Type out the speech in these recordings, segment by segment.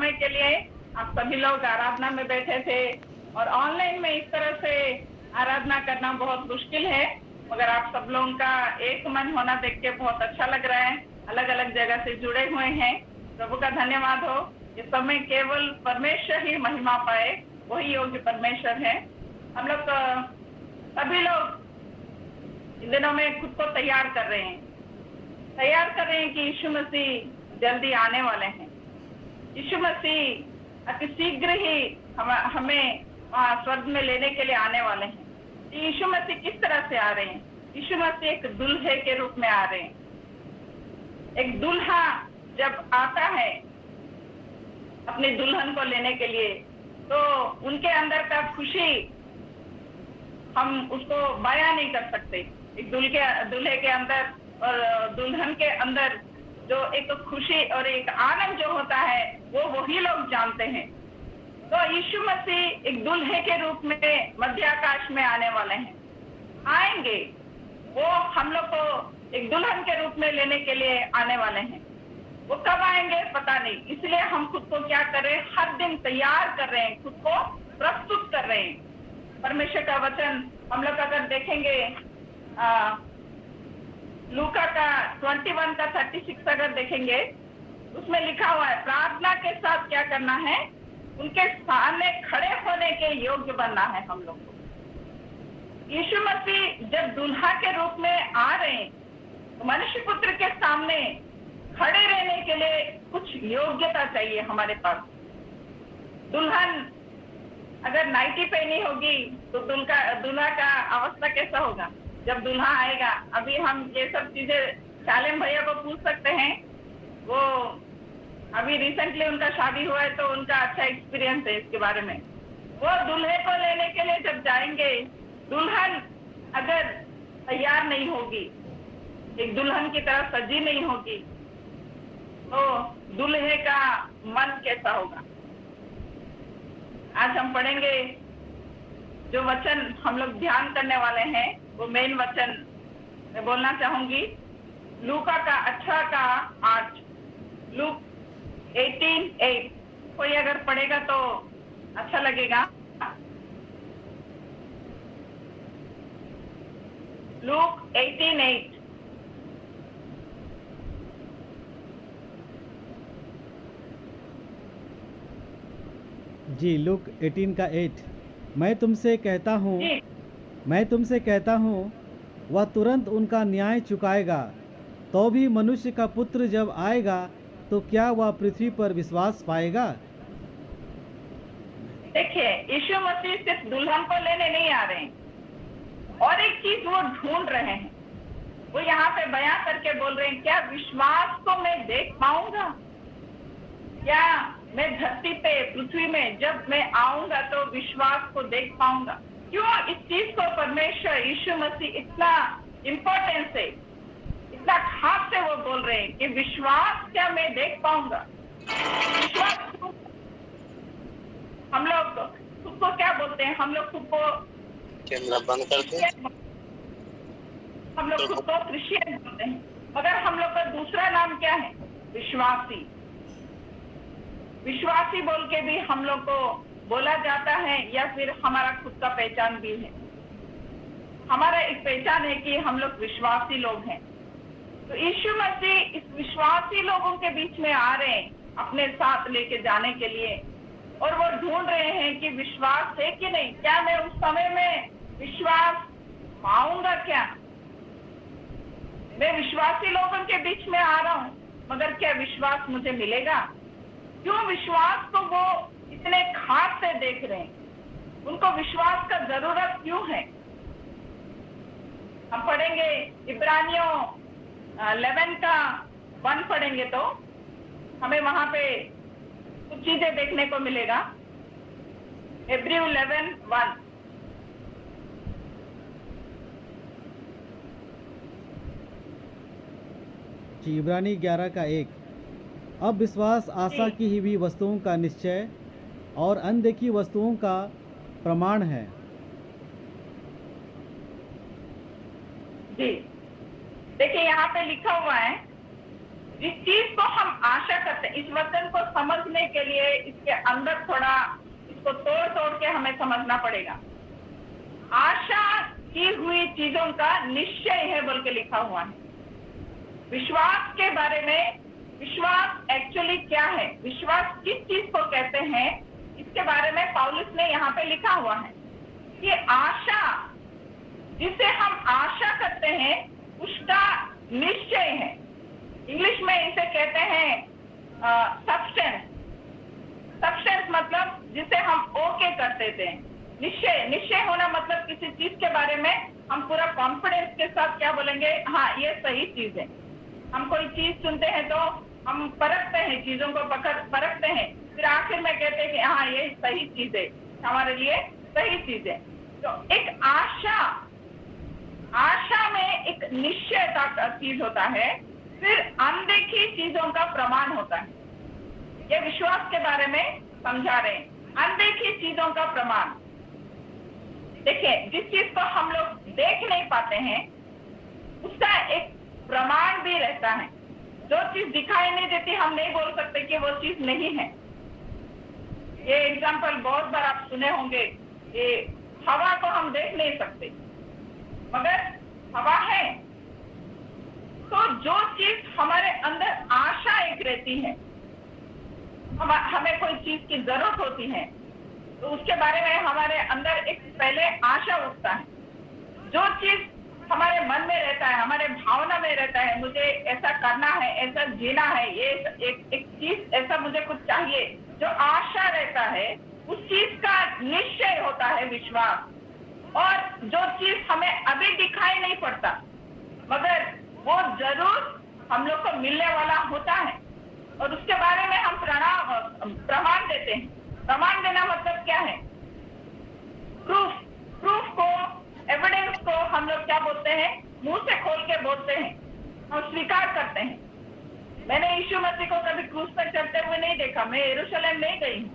समय के लिए। आप सभी लोग आराधना में बैठे थे और ऑनलाइन में इस तरह से आराधना करना बहुत मुश्किल है, मगर आप सब लोगों का एक मन होना देख के बहुत अच्छा लग रहा है। अलग अलग जगह से जुड़े हुए हैं। प्रभु का धन्यवाद हो। ये समय केवल परमेश्वर ही महिमा पाए, वही योग्य परमेश्वर है। हम लोग सभी लोग इन दिनों में खुद को तैयार कर रहे हैं कि यीशु मसीह जल्दी आने वाले हैं। यीशु मसीह अति शीघ्र ही हमें स्वर्ग में लेने के लिए आने वाले हैं। यीशु मसीह किस तरह से आ रहे हैं? यीशु मसीह एक दुल्हे के रूप में आ रहे हैं। एक दुल्हा जब आता है अपनी दुल्हन को लेने के लिए, तो उनके अंदर का खुशी हम उसको बयां नहीं कर सकते। एक दूल्हे के अंदर और दुल्हन के अंदर जो एक खुशी और एक आनंद जो होता है, वो वही लोग जानते हैं। तो यीशु मसीह एक दुल्हे के रूप में मध्य आकाश में आने वाले हैं, आएंगे। वो हम लोग को एक दुल्हन के रूप में लेने के लिए आने वाले हैं। वो कब आएंगे पता नहीं, इसलिए हम खुद को क्या कर रहे हैं? हर दिन तैयार कर रहे हैं, खुद को प्रस्तुत कर रहे हैं। परमेश्वर का वचन हम लोग अगर देखेंगे, लूका का 21 का 36 अगर देखेंगे, उसमें लिखा हुआ है प्रार्थना के साथ क्या करना है? उनके सामने खड़े होने के योग्य बनना है हम लोग को। यीशु मसीह जब दुल्हा के रूप में आ रहे हैं, तो मनुष्य पुत्र के सामने खड़े रहने के लिए कुछ योग्यता चाहिए हमारे पास। दुल्हन अगर नाइटी पहनी होगी तो दूल्हा का अवस्था कैसा होगा जब दूल्हा आएगा? अभी हम ये सब चीजें सालेम भैया को पूछ सकते हैं। वो अभी रिसेंटली उनका शादी हुआ है, तो उनका अच्छा एक्सपीरियंस है इसके बारे में। वो दूल्हे को लेने के लिए जब जाएंगे, दुल्हन अगर तैयार नहीं होगी, एक दुल्हन की तरह सजी नहीं होगी, तो दूल्हे का मन कैसा होगा? आज हम पढ़ेंगे, जो वचन हम लोग ध्यान करने वाले हैं, वो मेन वचन मैं बोलना चाहूंगी। लूका का 18 का 8, लूक 18:8। कोई अगर पढ़ेगा तो अच्छा लगेगा। लूक 18:8। जी, लूक 18 का 8। मैं तुमसे कहता हूँ वह तुरंत उनका न्याय चुकाएगा। तो भी मनुष्य का पुत्र जब आएगा तो क्या वह पृथ्वी पर विश्वास पाएगा? देखिए, यीशु मसीह सिर्फ दुल्हन को लेने नहीं आ रहे हैं, और एक चीज वो ढूंढ रहे हैं। वो यहाँ पे बयां करके बोल रहे हैं, क्या विश्वास को मैं देख पाऊंगा? क्या मैं धरती पे, पृथ्वी में जब मैं आऊंगा तो विश्वास को देख पाऊंगा? क्यों इस चीज को परमेश्वर यीशु मसीह इतना इम्पोर्टेंस है, इतना खास से वो बोल रहे हैं कि विश्वास क्या मैं देख पाऊंगा? विश्वास हम लोग खुद को क्या बोलते हैं? हम लोग खुद को कैमरा बंद कर दे। हम लोग खुद को क्रिश्चियन बोलते हैं, मगर हम लोग का दूसरा नाम क्या है? विश्वासी। विश्वासी बोल के भी हम लोग को बोला जाता है, या फिर हमारा खुद का पहचान भी है। हमारा एक पहचान है कि हम लोग विश्वासी लोग हैं। तो यीशु मसीह इस विश्वासी लोगों के बीच में आ रहे हैं अपने साथ लेके जाने के लिए, और वो ढूंढ रहे हैं कि विश्वास है कि नहीं। क्या मैं उस समय में विश्वास पाऊंगा? क्या मैं विश्वासी लोगों के बीच में आ रहा हूँ, मगर क्या विश्वास मुझे मिलेगा? क्यों विश्वास को वो इतने खास से देख रहे हैं? उनको विश्वास का जरूरत क्यों है? हम पढ़ेंगे इब्रानियों 11 का 1 पढ़ेंगे तो हमें वहां पे कुछ चीजें देखने को मिलेगा। इब्री 11:1। जी, इब्रानी 11 का 1। अब विश्वास आशा की हुई वस्तुओं का निश्चय और अनदेखी वस्तुओं का प्रमाण है। जी, देखिए यहाँ पे लिखा हुआ है जिस चीज को हम आशा करते हैं, इस वचन को समझने के लिए इसके अंदर थोड़ा इसको तोड़ तोड़ के हमें समझना पड़ेगा। आशा की हुई चीजों का निश्चय है बोल के लिखा हुआ है। विश्वास के बारे में, विश्वास एक्चुअली क्या है, विश्वास किस चीज को कहते हैं, इसके बारे में पौलुस ने यहाँ पे लिखा हुआ है कि आशा, जिसे हम आशा करते हैं उसका निश्चय है। इंग्लिश में इसे कहते हैं सब्सटेंस। सब्सटेंस मतलब जिसे हम ओके करते थे। निश्चय, निश्चय होना मतलब किसी चीज के बारे में हम पूरा कॉन्फिडेंस के साथ क्या बोलेंगे, हाँ ये सही चीज है। हम कोई चीज सुनते हैं तो हम परखते हैं, चीजों को परखते हैं, फिर आखिर में कहते हैं कि हाँ ये सही चीज है, हमारे लिए सही चीज है। तो एक आशा, आशा में एक निश्चय का चीज होता है। फिर अनदेखी चीजों का प्रमाण होता है। ये विश्वास के बारे में समझा रहे हैं, अनदेखी चीजों का प्रमाण। देखिए, जिस चीज को हम लोग देख नहीं पाते हैं उसका एक प्रमाण भी रहता है। जो चीज दिखाई नहीं देती हम नहीं बोल सकते कि वो चीज नहीं है। ये एग्जाम्पल बहुत बार आप सुने होंगे। ये हवा को हम देख नहीं सकते मगर हवा है। तो जो चीज हमारे अंदर आशा एक रहती है, हमें कोई चीज की जरूरत होती है तो उसके बारे में हमारे अंदर एक पहले आशा उठता है। जो चीज हमारे मन में रहता है, हमारे भावना में रहता है, मुझे ऐसा करना है, ऐसा जीना है, ये एक चीज ऐसा मुझे कुछ चाहिए, जो आशा रहता है उस चीज का निश्चय होता है विश्वास। और जो चीज हमें अभी दिखाई नहीं पड़ता मगर वो जरूर हम लोग को मिलने वाला होता है और उसके बारे में हम प्रमाण देते हैं। प्रमाण देना मतलब क्या है? प्रूफ को, एविडेंस को हम लोग क्या बोलते हैं? मुंह से खोल के बोलते हैं, हम स्वीकार करते हैं। मैंने यीशु मसीह को कभी क्रूस पर चढ़ते हुए नहीं देखा, मैं यरूशलेम नहीं गई हूँ,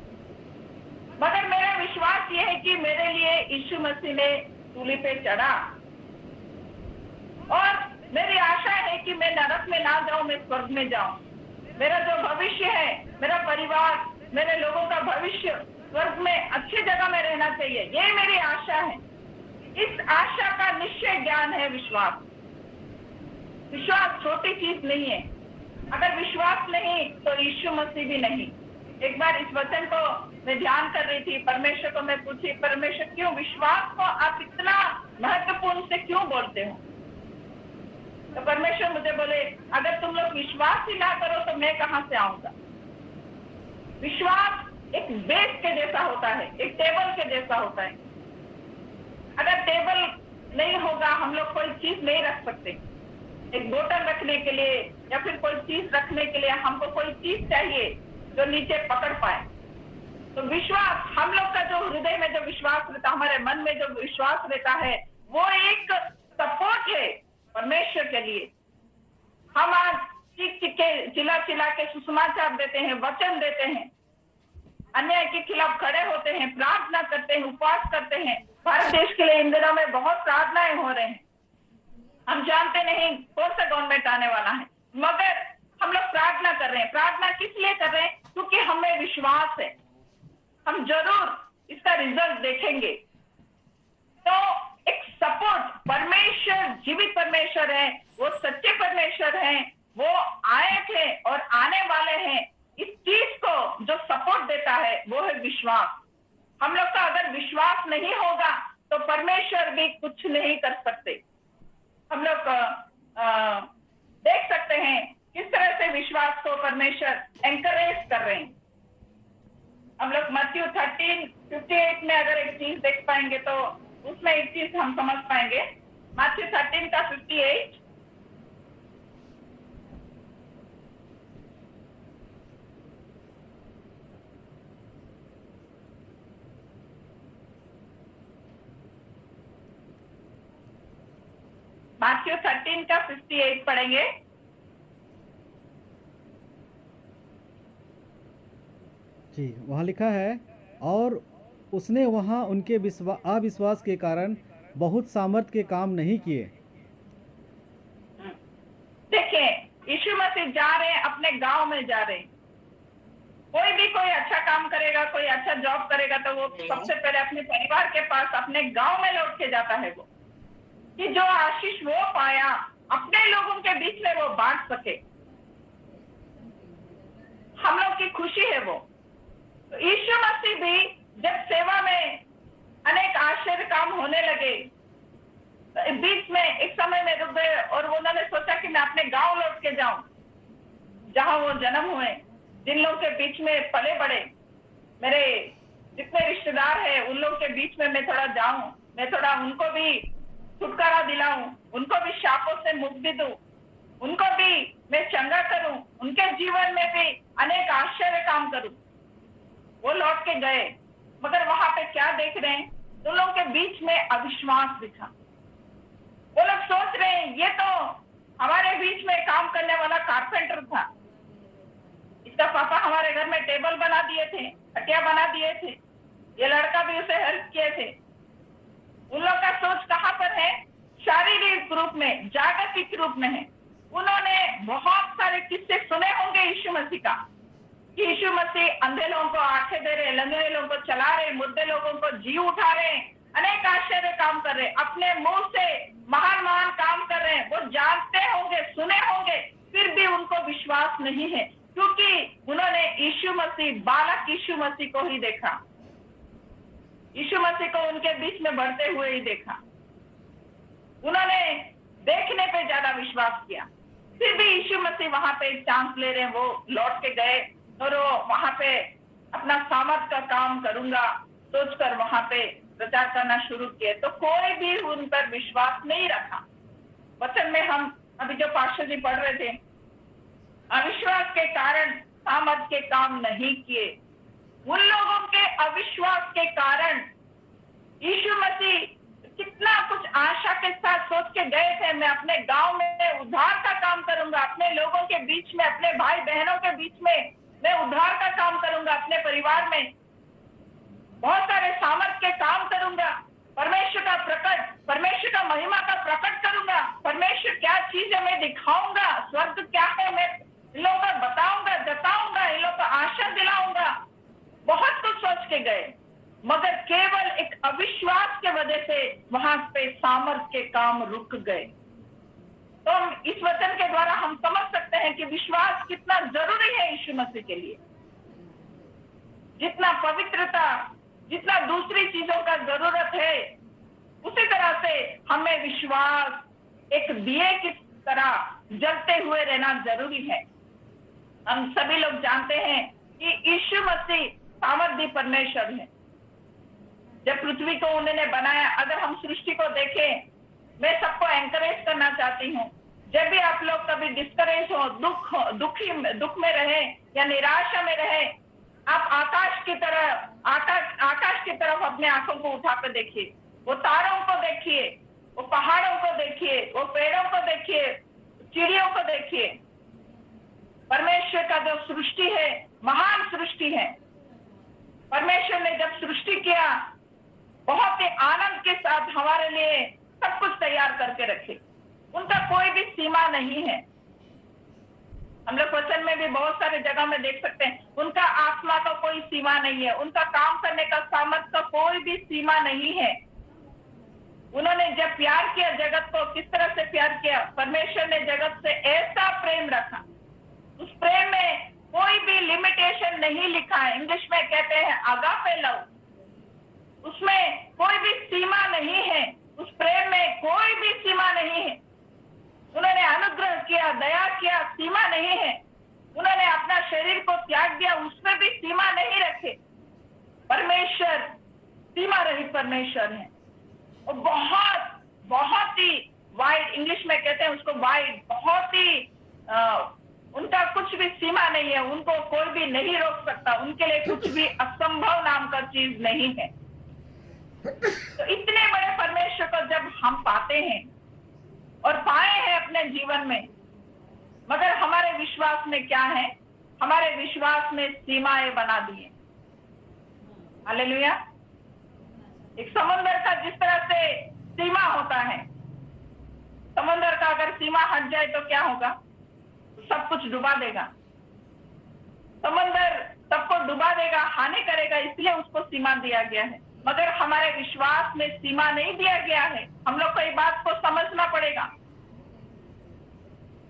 मगर मेरा विश्वास ये है कि मेरे लिए यीशु मसीह ने सूली पे चढ़ा और मेरी आशा है कि मैं नरक में ना जाऊं, मैं स्वर्ग में जाऊं। मेरा जो भविष्य है, मेरा परिवार, मेरे लोगों का भविष्य स्वर्ग में अच्छी जगह में रहना चाहिए, ये मेरी आशा है। इस आशा का निश्चय ज्ञान है विश्वास। विश्वास छोटी चीज नहीं है। अगर विश्वास नहीं तो यीशु मसीह भी नहीं। एक बार इस वचन को मैं ध्यान कर रही थी, परमेश्वर को मैं पूछी, परमेश्वर क्यों विश्वास को आप इतना महत्वपूर्ण से क्यों बोलते हो? तो परमेश्वर मुझे बोले, अगर तुम लोग विश्वास ही ना करो तो मैं कहां से आऊंगा? विश्वास एक बेस के जैसा होता है, एक टेबल के जैसा होता है। अगर टेबल नहीं होगा हम लोग कोई चीज नहीं रख सकते। एक बोतल रखने के लिए या फिर कोई चीज रखने के लिए हमको कोई चीज चाहिए जो नीचे पकड़ पाए। तो विश्वास, हम लोग का जो हृदय में जो विश्वास रहता, हमारे मन में जो विश्वास रहता है, वो एक सपोर्ट है परमेश्वर के लिए। हम आज चिल्ला चिल्ला के सुसमाचार देते हैं, वचन देते हैं, अन्याय के खिलाफ खड़े होते हैं, प्रार्थना करते हैं, उपवास करते हैं। भारत देश के लिए इन दिनों में बहुत प्रार्थनाएं हो रहे हैं। हम जानते नहीं कौन सा गवर्नमेंट आने वाला है, मगर हम लोग प्रार्थना कर रहे हैं। प्रार्थना किस लिए कर रहे हैं? क्योंकि हमें विश्वास है हम जरूर इसका रिजल्ट देखेंगे। तो एक सपोर्ट, परमेश्वर जीवित परमेश्वर है, वो सच्चे परमेश्वर हैं, वो आए थे और आने वाले हैं। इस चीज को जो सपोर्ट देता है वो है विश्वास। हम लोग का अगर विश्वास नहीं होगा तो परमेश्वर भी कुछ नहीं कर सकते। हम लोग देख सकते हैं किस तरह से विश्वास को परमेश्वर एनकरेज कर रहे हैं। हम लोग मत्ती 13:58 में अगर एक चीज देख पाएंगे तो उसमें एक चीज हम समझ पाएंगे। मत्ती 13:58, मत्ती 13:58 पढ़ेंगे। जी, वहाँ लिखा है, और उसने वहाँ उनके अविश्वास के कारण बहुत सामर्थ के काम नहीं किए। देखिए, यीशु मसीह जा रहे हैं, अपने गांव में जा रहे हैं। कोई भी कोई अच्छा काम करेगा, कोई अच्छा जॉब करेगा तो वो सबसे पहले अपने परिवार के पास, अपने गांव में लौट के जाता है वो, कि जो आशीष वो पाया अपने लोगों के बीच में वो बांट सके। हम लोग की खुशी है वो। तो यीशु मसीह भी जब सेवा में अनेक आश्चर्य काम होने लगे, तो बीच में एक समय में रुक गए और उन्होंने सोचा कि मैं अपने गांव लौट के जाऊं, जहां वो जन्म हुए, जिन लोगों के बीच में पले बड़े, मेरे जितने रिश्तेदार हैं उन लोगों के बीच में मैं थोड़ा जाऊं, मैं थोड़ा उनको भी छुटकारा दिलाऊं, उनको भी शापों से मुक्ति दूं, उनको भी मैं चंगा करूं, उनके जीवन में भी अनेक आश्चर्य काम करूं। वो लौट के गए, मगर वहां पे क्या देख रहे हैं? उन लोगों के बीच में अविश्वास दिखा। वो लोग सोच रहे हैं ये तो हमारे बीच में काम करने वाला कारपेंटर था, इसका पापा हमारे घर में टेबल बना दिए थे, खटिया बना दिए थे, ये लड़का भी उसे हेल्प किए थे। उन लोग का सोच कहां पर है? शारीरिक रूप में, जागतिक रूप में है। उन्होंने बहुत सारे किस्से सुने होंगे यीशु मसीह का, कि यीशु मसीह अंधे लोगों को आंखें दे रहे, लंगड़े लोगों को चला रहे, मुर्दे लोगों को जी उठा रहे, अनेक आश्चर्य काम कर रहे, अपने मुंह से महान महान काम कर रहे हैं। वो जानते होंगे, सुने होंगे, फिर भी उनको विश्वास नहीं है, क्योंकि उन्होंने यीशु मसीह, बालक यीशु मसीह को ही देखा, यीशु मसीह को उनके बीच में बढ़ते हुए ही देखा। उन्होंने देखने पे ज्यादा विश्वास किया। फिर भी यीशु मसीह वहां पे एक चांस ले रहे हैं, वो लौट के गए और वो वहां पे अपना सामर्थ का काम करूंगा सोचकर वहां पे प्रचार करना शुरू किए, तो कोई भी उन पर विश्वास नहीं रखा। वचन में हम अभी जो पास्टर जी पढ़ रहे थे, अविश्वास के कारण सामर्थ के काम नहीं किए। उन लोगों के अविश्वास के कारण यीशु मसीह कितना कुछ आशा के साथ सोच के गए थे, मैं अपने गांव में उद्धार का काम करूंगा, अपने लोगों के बीच में, अपने भाई बहनों के बीच में मैं उद्धार का काम करूंगा, अपने परिवार में बहुत सारे सामर्थ के काम करूंगा, परमेश्वर का प्रकट, परमेश्वर का महिमा का प्रकट करूंगा, परमेश्वर क्या चीज है मैं दिखाऊंगा, स्वर्ग क्या है मैं इन लोगों को बताऊंगा, जताऊंगा, इन लोगों को आशा दिलाऊंगा। बहुत कुछ सोच के गए, मगर केवल एक अविश्वास के वजह से वहां पे सामर्थ के काम रुक गए। तो हम इस वचन के द्वारा हम समझ सकते हैं कि विश्वास कितना जरूरी है यीशु मसीह के लिए। जितना पवित्रता, जितना दूसरी चीजों का जरूरत है, उसी तरह से हमें विश्वास एक दिए की तरह जलते हुए रहना जरूरी है। हम सभी लोग जानते हैं कि यीशु मसीह सामर्थी परमेश्वर है। जब पृथ्वी को उन्होंने बनाया, अगर हम सृष्टि को देखें, मैं सबको एंकरेज करना चाहती हूँ, जब भी आप लोग कभी डिस्करेज हो, दुख में रहे या निराशा में रहे, आप आकाश की तरफ अपने आंखों को उठा कर देखिए, वो तारों को देखिए, वो पहाड़ों को देखिए, वो पेड़ों को देखिए, चिड़ियों को देखिए। परमेश्वर का जो सृष्टि है, महान सृष्टि है। परमेश्वर ने जब सृष्टि किया, बहुत ही आनंद के साथ हमारे लिए सब कुछ तैयार करके रखे। उनका कोई भी सीमा नहीं है। हम लोग वचन में भी बहुत सारे जगह में देख सकते हैं, उनका आत्मा का कोई सीमा नहीं है, उनका काम करने का सामर्थ्य का कोई भी सीमा नहीं है। उन्होंने जब प्यार किया जगत को, किस तरह से प्यार किया? परमेश्वर ने जगत से ऐसा प्रेम रखा, उस प्रेम में कोई भी लिमिटेशन नहीं लिखा है। इंग्लिश में कहते हैं अगापे लव, उसमें कोई भी सीमा नहीं है, उस प्रेम में कोई भी सीमा नहीं है। उन्होंने अनुग्रह किया, दया किया, सीमा नहीं है। उन्होंने अपना शरीर को त्याग दिया, उसमें भी सीमा नहीं रखे। परमेश्वर सीमा रहित परमेश्वर है। और बहुत ही वाइड, इंग्लिश में कहते हैं उसको वाइड, बहुत ही उनका कुछ भी सीमा नहीं है, उनको कोई भी नहीं रोक सकता, उनके लिए कुछ भी असंभव नाम का चीज नहीं है। तो इतने बड़े परमेश्वर को जब हम पाते हैं और पाए हैं अपने जीवन में, मगर हमारे विश्वास में क्या है? हमारे विश्वास में सीमाएं बना दी है। हालेलुया। एक समुद्र का जिस तरह से सीमा होता है, समुद्र का अगर सीमा हट जाए तो क्या होगा? सब कुछ डुबा देगा। समंदर सबको डुबा देगा, हानि करेगा, इसलिए उसको सीमा दिया गया है। मगर हमारे विश्वास में सीमा नहीं दिया गया है। हम लोग को ये बात को समझना पड़ेगा।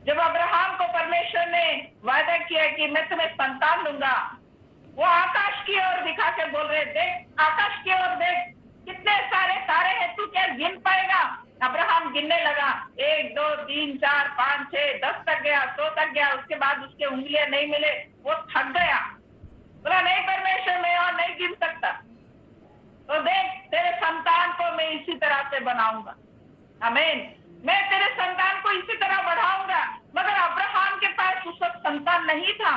जब अब्राहम को परमेश्वर ने वादा किया कि मैं तुम्हें संतान दूंगा, वो आकाश की ओर दिखा के बोल रहे, देख आकाश की ओर देख, कितने सारे तारे हैं, तू क्या गिन पाएगा? अब्राहम गिनने लगा, 1 2 3 4 5 6 10 तक गया, 100 तक गया। उसके बाद उसके उंगलियां नहीं मिले, वो थक गया। बोला नहीं परमेश्वर, मैं और नहीं गिन सकता। तो देख, तेरे संतान को मैं इसी तरह से बनाऊंगा। आमीन। मैं तेरे संतान को इसी तरह बढ़ाऊंगा। मगर अब्राहम के पास उस वक्त संतान नहीं था,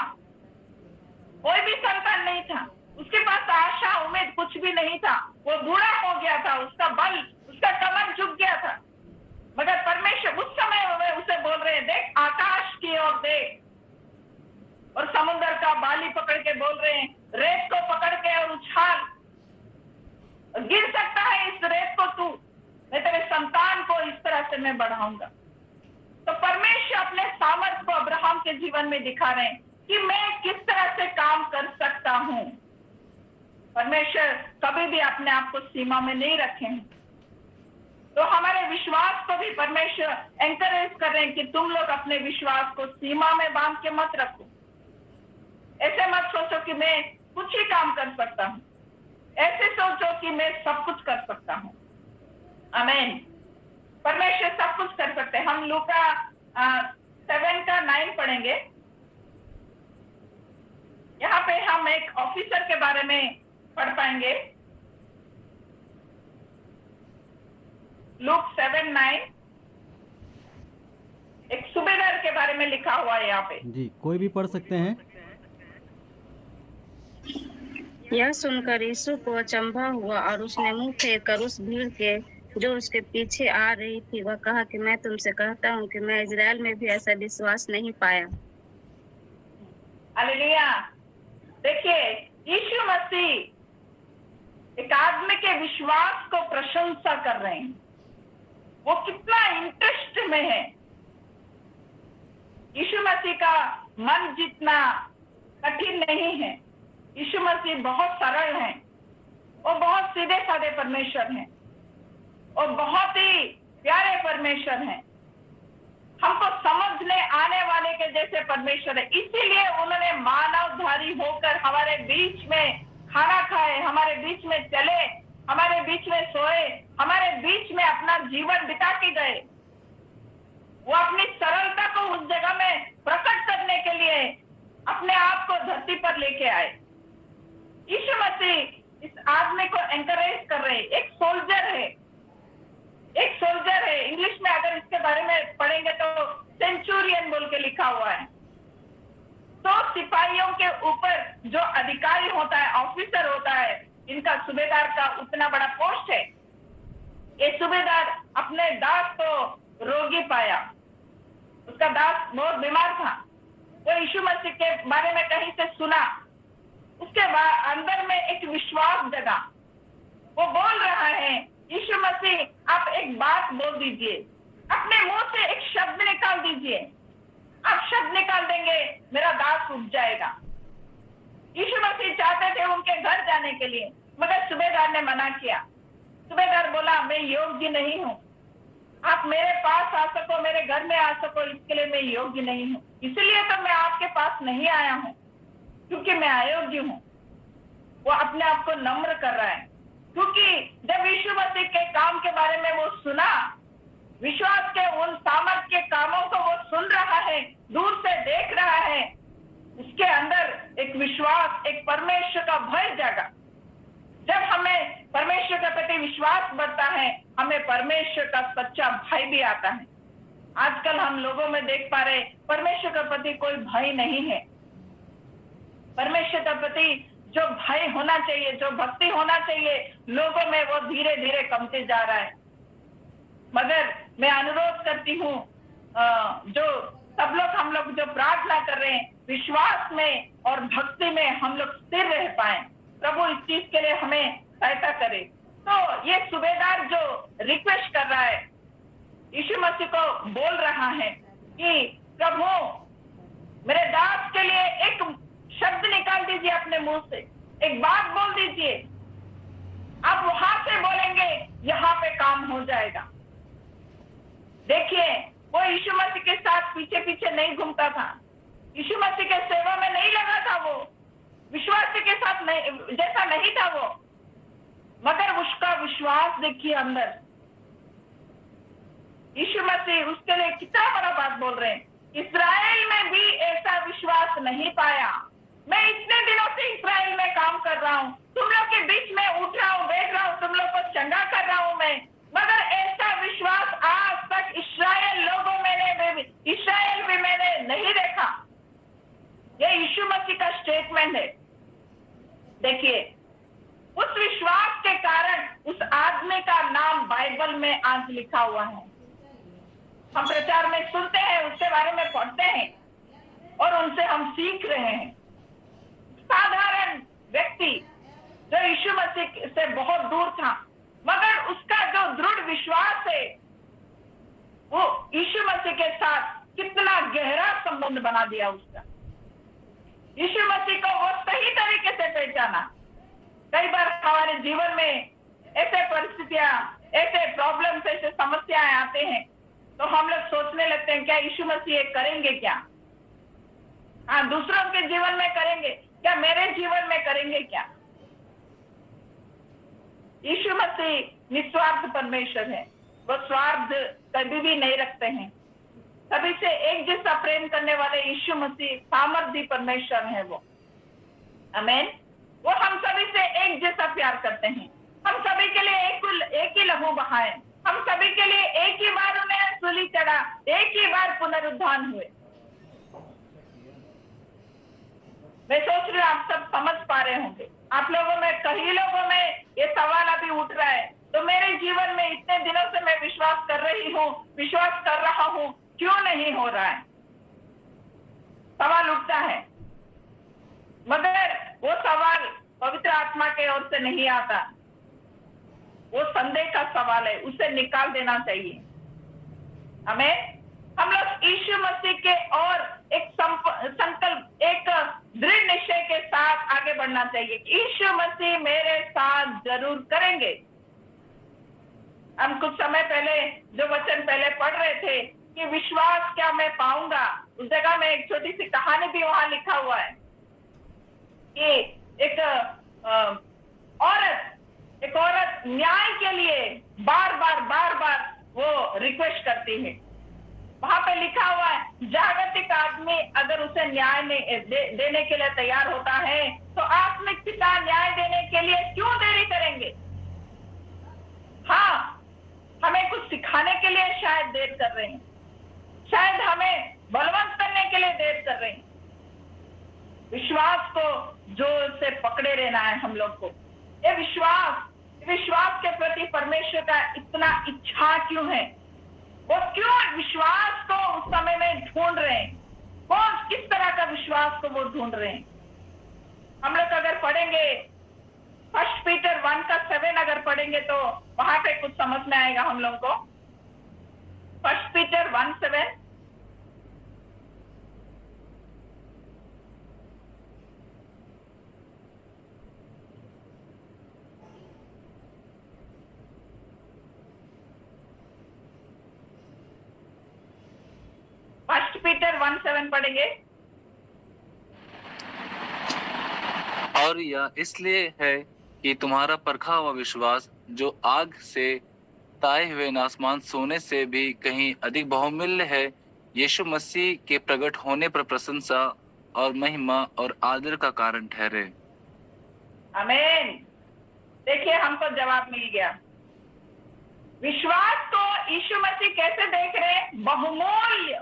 कोई भी संतान नहीं था। उसके पास आशा उम्मीद कुछ भी नहीं था। वो बूढ़ा हो गया था, उसका बल, उसका कमर झुक गया था। मगर परमेश्वर उस समय में उसे बोल रहे हैं, देख आकाश की ओर देख, और समुद्र का बाली पकड़ के बोल रहे हैं, रेत को पकड़ के और उछाल, गिर सकता है इस रेत को तू, मैं तेरे संतान को इस तरह से मैं बढ़ाऊंगा। तो परमेश्वर अपने सामर्थ्य को अब्राहम के जीवन में दिखा रहे हैं कि मैं किस तरह से काम कर सकता हूं। परमेश्वर कभी भी अपने आप को सीमा में नहीं रखे हैं। तो हमारे विश्वास को भी परमेश्वर एंकरेज कर रहे हैं कि तुम लोग अपने विश्वास को सीमा में बांध के मत रखो। ऐसे मत सोचो कि मैं कुछ ही काम कर सकता हूं, ऐसे सोचो कि मैं सब कुछ कर सकता हूं। आमीन। परमेश्वर सब कुछ कर सकते हैं। हम लूका 7 का 9 पढ़ेंगे। यहाँ पे हम एक ऑफिसर के बारे में पढ़ पाएंगे। लूक 7:9 एक सूबेदार के बारे में लिखा हुआ है यहाँ पे। जी, कोई भी पढ़ सकते हैं। यह सुनकर यीशु को अचंभा हुआ और उसने मुंह फेर कर उस भीड़ के जो उसके पीछे आ रही थी, वह कहा कि मैं तुमसे कहता हूँ कि मैं इजराइल में भी ऐसा विश्वास नहीं पाया। हालेलुया। देखिए, यीशु मसीह एक आदमी के विश्वास को प्रशंसा कर रहे हैं। वो कितना इंटरेस्ट में है। यीशु मसीह का मन जीतना कठिन नहीं है। यीशु मसीह बहुत सरल हैं, वो बहुत सीधे साधे परमेश्वर हैं, और बहुत ही प्यारे परमेश्वर हैं, हमको समझने आने वाले के जैसे परमेश्वर है। इसीलिए उन्होंने मानवधारी होकर हमारे बीच में खाना खाए, हमारे बीच में चले, हमारे बीच में सोए, हमारे बीच में अपना जीवन बिता के गए। वो अपनी सरलता को उस जगह में प्रकट करने के लिए अपने आप को धरती पर लेके आए। यीशु मसीह इस आदमी को एंकरेज कर रहे हैं। एक सोल्जर है, एक सोल्जर है। इंग्लिश में अगर इसके बारे में पढ़ेंगे तो सेंचुरियन बोल के लिखा हुआ है। तो सिपाहियों के ऊपर जो अधिकारी होता है, ऑफिसर होता है, इनका सूबेदार का उतना बड़ा पोस्ट है। ये सूबेदार अपने दास को रोगी पाया। उसका दास बहुत बीमार था। वो यीशु मसीह के बारे में कहीं से सुना। उसके बाद अंदर में एक विश्वास जगा। वो बोल रहा है, यीशु मसीह आप एक बात बोल दीजिए, अपने मुंह से एक शब्द निकाल दीजिए। आप शब्द निकाल देंगे, मेरा दास उठ जाएगा। यीशु मसीह चाहते थे उनके घर जाने के लिए, मगर सूबेदार ने मना किया। सूबेदार बोला, मैं योग्य नहीं हूँ, आप मेरे पास आ सको, मेरे घर में आ सको, इसके लिए मैं योग्य नहीं हूँ। इसलिए तो मैं आपके पास नहीं आया हूँ, क्योंकि मैं अयोग्य हूँ। वो अपने आप को नम्र कर रहा है, क्योंकि जब यीशु मसीह के काम के बारे में वो सुना, विश्वास के उन सामर्थ्य के कामों को वो सुन रहा है, दूर से देख रहा है, उसके अंदर एक विश्वास, एक परमेश्वर का भय जागा। जब हमें परमेश्वर के प्रति विश्वास बढ़ता है, हमें परमेश्वर का सच्चा भय भी आता है। आजकल हम लोगों में देख पा रहे, परमेश्वर के प्रति कोई भय नहीं है। परमेश्वर के प्रति जो भय होना चाहिए, जो भक्ति होना चाहिए, लोगों में वो धीरे धीरे कमते जा रहा है। मगर मैं अनुरोध करती हूँ, जो सब लोग, हम लोग जो प्रार्थना कर रहे हैं, विश्वास में और भक्ति में हम लोग स्थिर रह पाए। प्रभु इस चीज के लिए हमें सहायता करे। तो ये सूबेदार जो रिक्वेस्ट कर रहा है, यीशु मसीह को बोल रहा है कि प्रभु मेरे दास के लिए एक शब्द निकाल दीजिए अपने मुंह से, एक बात बोल दीजिए। आप वहां से बोलेंगे, यहाँ पे काम हो जाएगा। देखिए, वो यीशु मसीह के साथ पीछे पीछे नहीं घूमता था, यीशु मसीह के सेवा में नहीं लगा था, वो विश्वास के साथ नहीं जैसा नहीं था वो, मगर उसका विश्वास देखिए अंदर। यीशु मसीह उसके लिए कितना बड़ा बात बोल रहे हैं। इस्राएल में भी ऐसा विश्वास नहीं पाया। मैं इतने दिनों से इस्राएल में काम कर रहा हूँ, तुम लोग के बीच में उठ रहा हूँ, बैठ रहा हूँ, तुम लोग को चंगा कर रहा हूँ मैं, मगर ऐसा विश्वास आज तक इस्राएल भी मैंने नहीं देखा। ये यीशु मसीह का स्टेटमेंट है। देखिए, उस विश्वास के कारण उस आदमी का नाम बाइबल में आज लिखा हुआ है। हम प्रचार में सुनते हैं, उसके बारे में पढ़ते हैं और उनसे हम सीख रहे हैं। साधारण व्यक्ति जो यीशु मसीह से बहुत दूर था, मगर उसका जो दृढ़ विश्वास है, वो यीशु मसीह के साथ कितना गहरा संबंध बना दिया उसका। यीशु मसीह को वो सही तरीके से पहचाना। कई बार हमारे जीवन में ऐसे परिस्थितियां, ऐसे प्रॉब्लम्स, ऐसे समस्याएं आते हैं, तो हम लोग सोचने लगते हैं क्या यीशु मसीह ये करेंगे क्या? हाँ, दूसरों के जीवन में करेंगे क्या, मेरे जीवन में करेंगे क्या? यीशु मसीह निस्वार्थ परमेश्वर है। वो स्वार्थ कभी भी नहीं रखते हैं। सभी से एक जैसा प्रेम करने वाले यीशु मसीह सामर्थी परमेश्वर है वो। आमीन। वो हम सभी से एक जैसा प्यार करते हैं। हम सभी के लिए एक ही लहू बहाए। हम सभी के लिए एक ही बार उन्हें सूली चढ़ा, एक ही बार पुनरुत्थान हुए। मैं सोच रही हूँ आप सब समझ पा रहे होंगे। आप लोगों में, कई लोगों में ये सवाल अभी उठ रहा है, तो मेरे जीवन में इतने दिनों से मैं विश्वास कर रही हूँ, विश्वास कर रहा हूँ, क्यों नहीं हो रहा है? सवाल उठता है, मगर वो सवाल पवित्र आत्मा के ओर से नहीं आता। वो संदेह का सवाल है, उसे निकाल देना चाहिए हमें। हम लोग यीशु मसीह के और एक संकल्प, एक दृढ़ निश्चय के साथ आगे बढ़ना चाहिए कि यीशु मसीह मेरे साथ जरूर करेंगे। हम कुछ समय पहले जो वचन पहले पढ़ रहे थे कि विश्वास क्या मैं पाऊंगा, उस जगह में एक छोटी सी कहानी भी वहां लिखा हुआ है कि एक औरत न्याय के लिए बार बार वो रिक्वेस्ट करती है। वहां पे लिखा हुआ है, जागतिक आदमी अगर उसे न्याय देने के लिए तैयार होता है, तो आत्मिक पिता न्याय देने के लिए क्यों देरी करेंगे? हाँ, हमें कुछ सिखाने के लिए शायद देर कर रहे हैं, शायद हमें बलवंत करने के लिए देर कर रहे हैं। विश्वास को जोर से पकड़े रहना है हम लोग को। ये विश्वास के प्रति परमेश्वर का इतना इच्छा क्यों है? वो क्यों विश्वास को उस समय में ढूंढ रहे हैं? कौन किस तरह का विश्वास को वो ढूंढ रहे हैं? हम लोग अगर पढ़ेंगे 1 पीटर 1:7 अगर पढ़ेंगे तो वहां पे कुछ समझ में आएगा हम लोग को। 1 पीटर 1:7। पीटर 1:7 पढ़ेंगे। और यह इसलिए है कि तुम्हारा परखा हुआ विश्वास, जो आग से ताए हुए नासमान सोने से भी कहीं अधिक बहुमूल्य है, यीशु मसीह के प्रकट होने पर प्रशंसा और महिमा और आदर का कारण ठहरे। आमीन। देखिए, हमको जवाब मिल गया। विश्वास को यीशु मसीह कैसे देख रहे हैं? बहुमूल्य।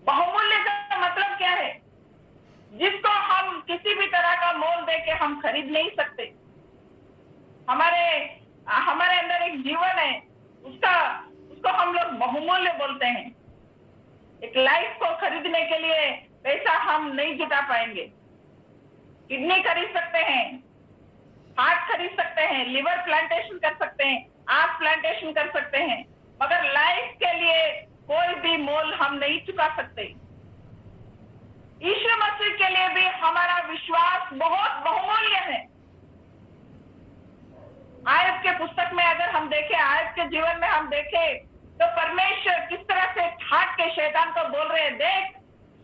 बहुमूल्य का मतलब क्या है? जिसको हम किसी भी तरह का मोल दे के हम खरीद नहीं सकते। हमारे अंदर एक जीवन है, उसको हम लोग बहुमूल्य बोलते हैं। एक लाइफ को खरीदने के लिए पैसा हम नहीं जुटा पाएंगे। किडनी खरीद सकते हैं, हार्ट खरीद सकते हैं, लिवर प्लांटेशन कर सकते हैं, आंख प्लांटेशन कर सकते हैं, मगर लाइफ के लिए कोई भी मोल हम नहीं चुका सकते। विश्वास बहुत बहुमूल्य है। आयब के पुस्तक में अगर हम देखें, आयब के जीवन में हम देखें तो परमेश्वर किस तरह से ठाट के शैतान को बोल रहे हैं, देख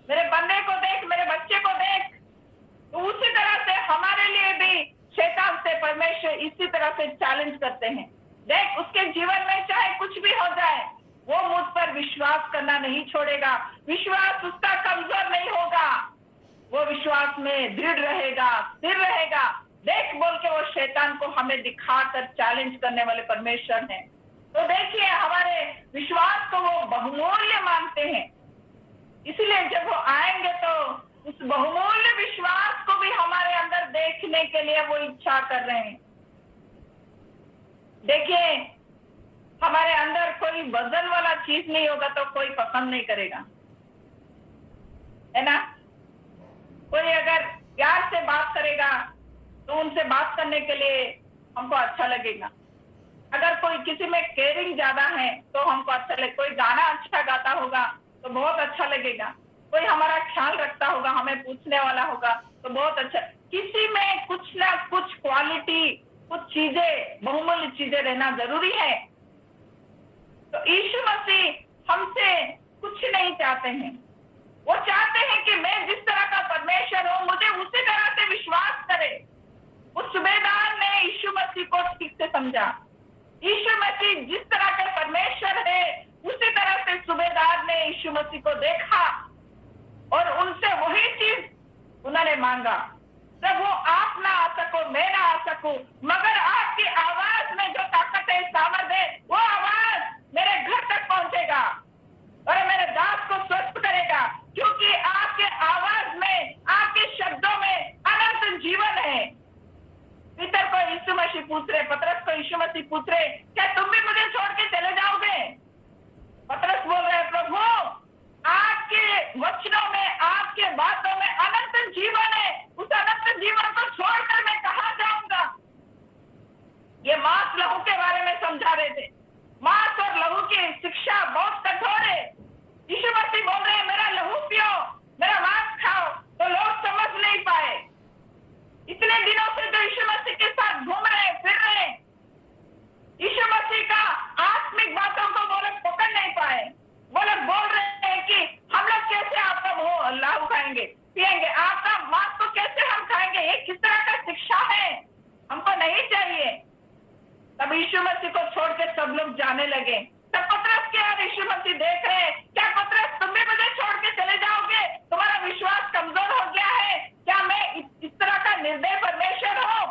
मेरे बंदे को देख, मेरे बच्चे को देख। तो उसी तरह से हमारे लिए भी शैतान से परमेश्वर इसी तरह से चैलेंज करते हैं। देख उसके जीवन में चाहे कुछ भी हो जाए, वो मुझ पर विश्वास करना नहीं छोड़ेगा, विश्वास उसका कमजोर नहीं होगा, वो विश्वास में दृढ़ रहेगा, स्थिर रहेगा। देख बोल के वो शैतान को हमें दिखाकर चैलेंज करने वाले परमेश्वर हैं। तो देखिए हमारे विश्वास को वो बहुमूल्य मानते हैं, इसलिए जब वो आएंगे तो उस बहुमूल्य विश्वास को भी हमारे अंदर देखने के लिए वो इच्छा कर रहे हैं। देखिए हमारे अंदर कोई वजन वाला चीज नहीं होगा तो कोई पसंद नहीं करेगा, है ना। कोई अगर प्यार से बात करेगा तो उनसे बात करने के लिए हमको अच्छा लगेगा। अगर कोई किसी में केयरिंग ज्यादा है तो हमको अच्छा लगेगा। कोई गाना अच्छा गाता होगा तो बहुत अच्छा लगेगा। कोई हमारा ख्याल रखता होगा, हमें पूछने वाला होगा तो बहुत अच्छा। किसी में कुछ ना कुछ क्वालिटी, कुछ चीजें, बहुमूल्य चीजें रहना जरूरी है। तो यीशु मसीह हमसे कुछ नहीं चाहते हैं, वो चाहते हैं कि मैं जिस तरह का परमेश्वर हूं मुझे उसी तरह से विश्वास करे। उस सूबेदार ने यीशु मसीह को ठीक से समझा। यीशु मसीह जिस तरह के परमेश्वर है उसी तरह से सूबेदार ने यीशु मसीह को देखा और उनसे वही चीज उन्होंने मांगा, प्रभु आप ना आ सको, मैं ना आ सकूं, मगर आपकी आवाज में जो ताकत है, सामर्थ है, वो आवाज मेरे घर तक पहुंचेगा और मेरे दास को स्वस्थ करेगा, क्योंकि आपके आवाज में, आपके शब्दों में अनंत जीवन है। पीतर को यीशु मसीह पूछ रहे, पतरस को यीशु मसीह पूछ रहे, क्या तुम भी मुझे छोड़ के चले जाओगे? पतरस बोल रहे, प्रभु आपके वचनों में, आपके बातों में अनंत जीवन है, उस अनंत जीवन को छोड़कर मैं कहां जाऊंगा? ये मांस लहू के बारे में समझा रहे थे। मांस और लहू की शिक्षा बहुत कठोर है। यीशु मसीह बोल रहे हैं, मेरा लहू पियो, मेरा मांस खाओ, तो लोग समझ नहीं पाए। इतने दिनों से जो यीशु मसीह के साथ घूम रहे, फिर रहे, यीशु मसीह का आत्मिक बातों को वो लोग पकड़ नहीं पाए। वो लोग बोल रहे हैं कि हम लोग कैसे आपका लहू खाएंगे, पिएंगे, आपका मांस को कैसे हम खाएंगे? ये किस तरह का शिक्षा है, हमको नहीं चाहिए। तब यीशु मसीह को छोड़ के सब लोग जाने लगे। तब पतरस के और यीशु मसीह देख रहे हैं, क्या पतरस तुम भी मुझे छोड़ के चले जाओगे? तुम्हारा विश्वास कमजोर हो गया है क्या? मैं इस तरह का निर्दय परमेश्वर हूं,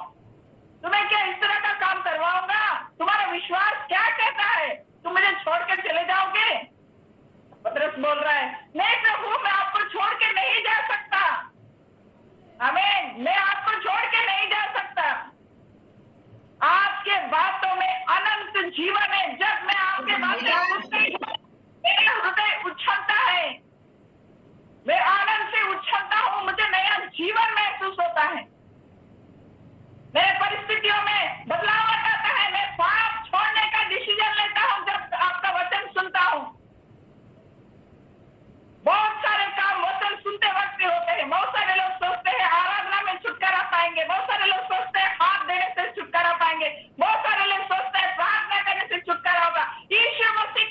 तुम्हें क्या इस तरह का काम करवाऊंगा? तुम्हारा विश्वास क्या कहता है, तुम मुझे छोड़ के चले जाओगे? पतरस बोल रहा है, नहीं प्रभु मैं आपको छोड़ के नहीं जा सकता, आमीन, मैं आपको छोड़ के नहीं जा सकता। आपके बातों में अनंत जीवन है। जब मैं आपके बातें सुनती हूं मेरा हृदय उछलता है, मैं आनंद से उछलता हूं, मुझे नया जीवन महसूस होता है, मेरे परिस्थितियों में बदलाव आता है, मैं पाप छोड़ने का डिसीजन लेता हूं जब आपका वचन सुनता हूं। बहुत सारे काम वचन सुनते वक्त भी होते हैं। बहुत सारे लोग सोचते हैं आराधना में छुटकारा पाएंगे, बहुत सारे लोग सोचते हैं हाथ देने से छुटकारा पाएंगे, बहुत सारे लोग सोचते हैं प्रार्थना करने से छुटकारा होगा। यीशु मसीह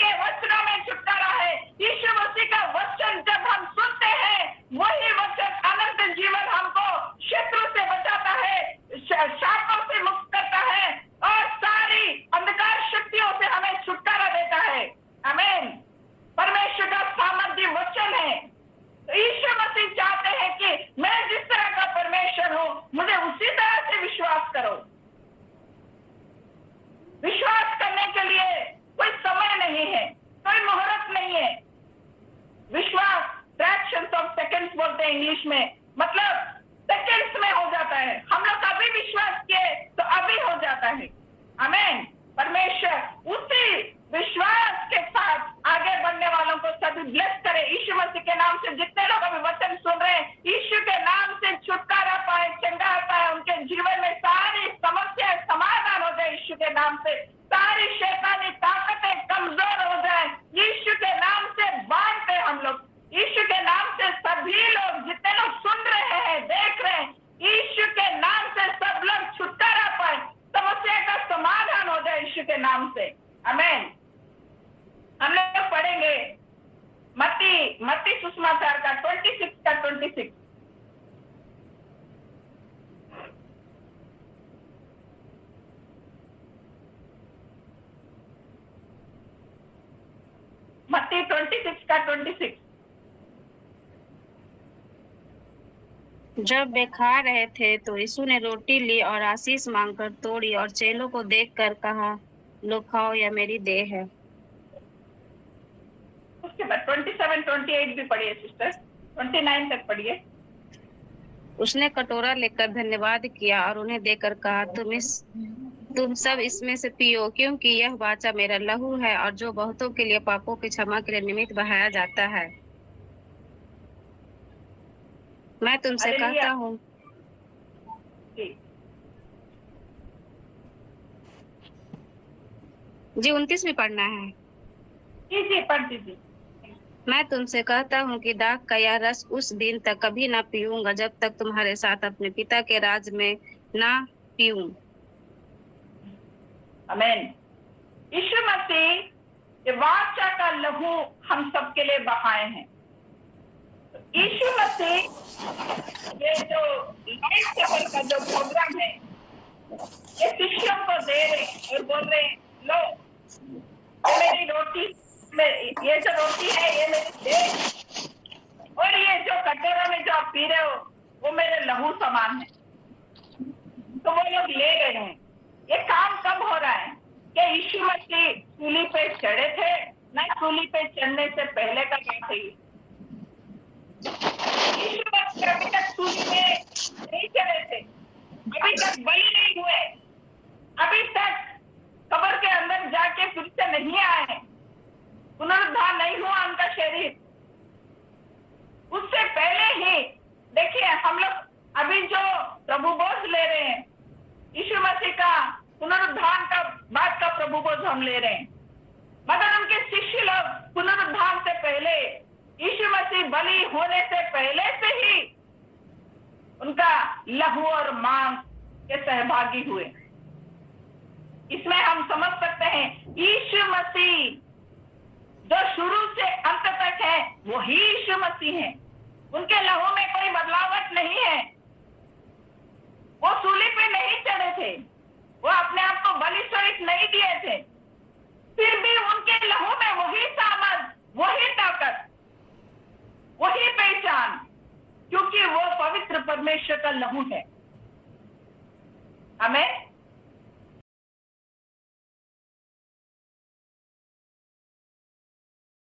26। मत्ती 26 का 26। जब वे खा रहे थे तो यीशु ने रोटी ली और आशीष मांगकर तोड़ी और चेलों को देखकर कहा, लो खाओ, यह मेरी देह है। उसके बाद 27, 28 भी पढ़िए सिस्टर, 29 तक पढ़िए। उसने कटोरा लेकर धन्यवाद किया और उन्हें देकर कहा, तुम सब इसमें से पियो, क्योंकि यह वाचा मेरा लहू है और जो बहुतों के लिए पापों की क्षमा के लिए निमित्त बहाया जाता है। मैं तुमसे हालेलुया। कहता हूँ जी जी 29 भी पढ़ना है। जी पढ़ दीजिए। मैं तुमसे कहता हूँ कि दाख का यह रस उस दिन तक कभी ना पीऊंगा जब तक तुम्हारे साथ अपने पिता के राज में ना पीऊं। आमीन। यीशु मसीह के वाचा का लहू हम सबके लिए बहाए हैं। यीशु मसीह ये जो लाइफ सेवर का जो प्रोग्राम है, ये शिष्यों को दे रहे और बोल रहे, लो ये मेरी रोटी, ये जो रोटी है ये मेरी देह, और ये जो कटोरा में जो आप पी रहे हो वो मेरे लहू समान है। तो वो लोग ले रहे हैं। ये काम कब हो रहा है? कि यीशु मसीह सूली पे चढ़े थे ना, सूली पे चढ़ने से पहले का बात है। यीशु मसीह अभी तक सूली में नहीं चढ़े थे, अभी तक बलि नहीं हुए, अभी तक कब्र के अंदर जाके फिर से नहीं आए, पुनरुद्धार नहीं हुआ उनका शरीर। उससे पहले ही देखिए हम लोग अभी जो प्रभु बोझ ले रहे हैं, यीशु मसीह का पुनरुद्धार का बाद का प्रभु बोझ हम ले रहे हैं, मगर उनके शिष्य लोग पुनरुद्धार से पहले, यीशु मसीह बलि होने से पहले से ही उनका लहू और मांस के सहभागी हुए। इसमें हम समझ सकते हैं यीशु मसीह जो शुरू से अंत तक है वही यीशु मसीह है। उनके लहू में कोई बदलावट नहीं है। वो सूली पे नहीं चढ़े थे, वो अपने आप को बलि स्वरूप नहीं दिए थे, फिर भी उनके लहू में वही सामर्थ, वही ताकत, वही पहचान, क्योंकि वो पवित्र परमेश्वर का लहू है। हमें